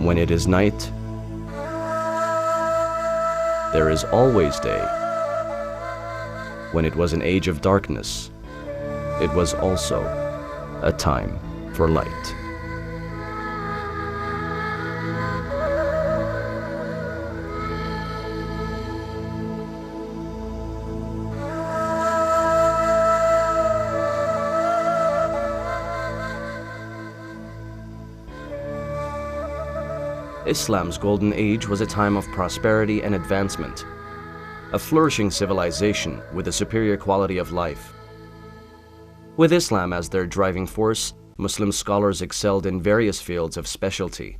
When it is night, there is always day. When it was an age of darkness, it was also a time for light. Islam's golden age was a time of prosperity and advancement, a flourishing civilization with a superior quality of life. With Islam as their driving force, Muslim scholars excelled in various fields of specialty.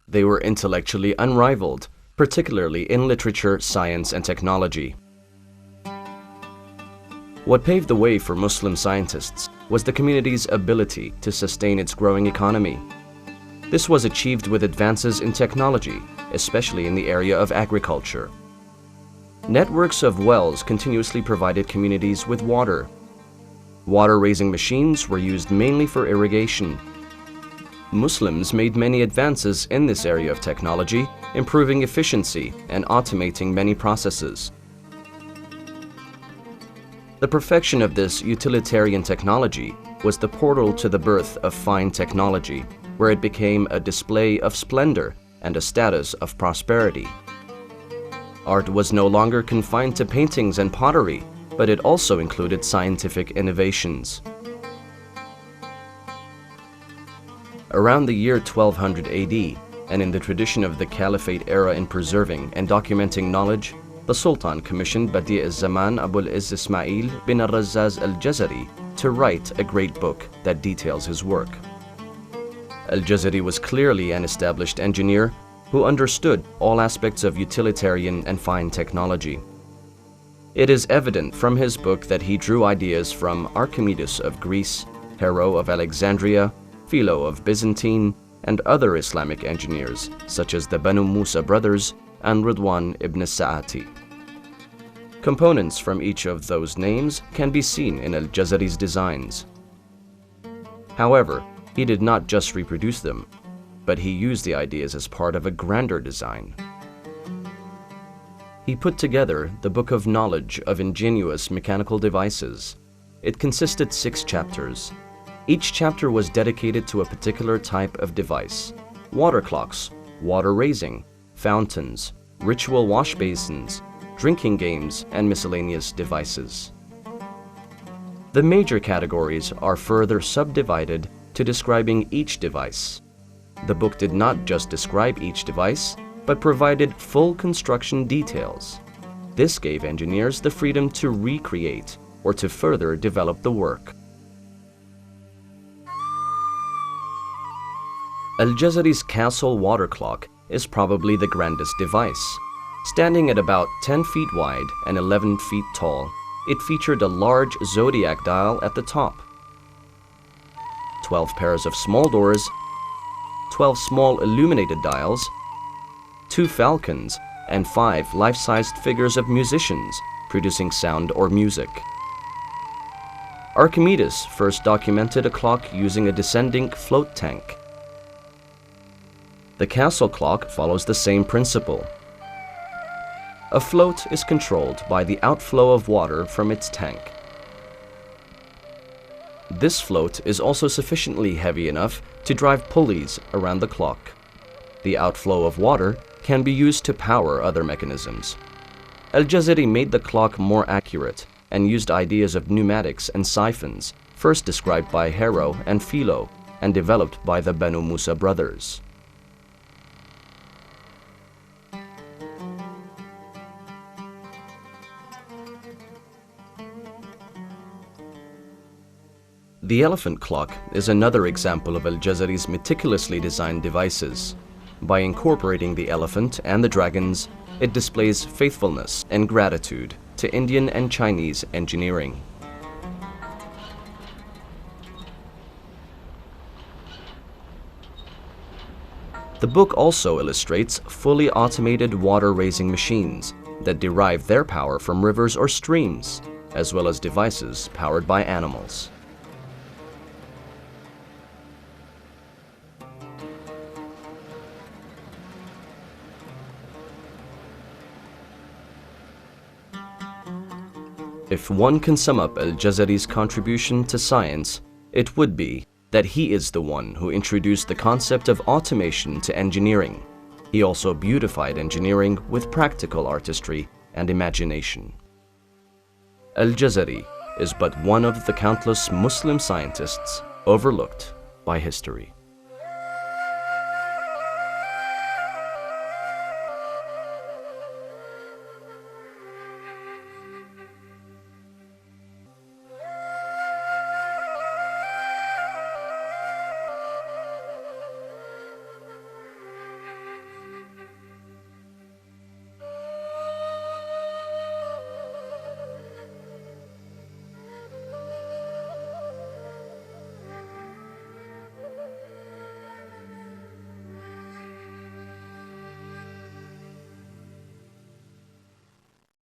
They were intellectually unrivaled, particularly in literature, science, and technology. What paved the way for Muslim scientists was the community's ability to sustain its growing economy. This was achieved with advances in technology, especially in the area of agriculture. Networks of wells continuously provided communities with water. Water-raising machines were used mainly for irrigation. Muslims made many advances in this area of technology, improving efficiency and automating many processes. The perfection of this utilitarian technology was the portal to the birth of fine technology, where it became a display of splendor and a status of prosperity. Art was no longer confined to paintings and pottery, but it also included scientific innovations. Around the year 1200 AD, and in the tradition of the Caliphate era in preserving and documenting knowledge, the Sultan commissioned Badee AlZaman Ismail bin AlJazari to write a great book that details his work. Al-Jazari was clearly an established engineer who understood all aspects of utilitarian and fine technology. It is evident from his book that he drew ideas from Archimedes of Greece, Hero of Alexandria, Philo of Byzantine, and other Islamic engineers such as the Banu Musa brothers and Ridwan ibn Sa'ati. Components from each of those names can be seen in Al-Jazari's designs. However, he did not just reproduce them, but he used the ideas as part of a grander design. He put together the Book of Knowledge of Ingenious Mechanical Devices. It consisted 6 chapters. Each chapter was dedicated to a particular type of device: water clocks, water raising, fountains, ritual wash basins, drinking games, and miscellaneous devices. The major categories are further subdivided to describing each device. The book did not just describe each device, but provided full construction details. This gave engineers the freedom to recreate or to further develop the work. Al-Jazari's castle water clock is probably the grandest device. Standing at about 10 feet wide and 11 feet tall, it featured a large zodiac dial at the top, 12 pairs of small doors, 12 small illuminated dials, 2 falcons, and 5 life-sized figures of musicians producing sound or music. Archimedes first documented a clock using a descending float tank. The castle clock follows the same principle. A float is controlled by the outflow of water from its tank. This float is also sufficiently heavy enough to drive pulleys around the clock. The outflow of water can be used to power other mechanisms. Al-Jazari made the clock more accurate and used ideas of pneumatics and siphons, first described by Hero and Philo and developed by the Banu Musa brothers. The elephant clock is another example of Al-Jazari's meticulously designed devices. By incorporating the elephant and the dragons, it displays faithfulness and gratitude to Indian and Chinese engineering. The book also illustrates fully automated water-raising machines that derive their power from rivers or streams, as well as devices powered by animals. If one can sum up Al-Jazari's contribution to science, it would be that he is the one who introduced the concept of automation to engineering. He also beautified engineering with practical artistry and imagination. Al-Jazari is but one of the countless Muslim scientists overlooked by history.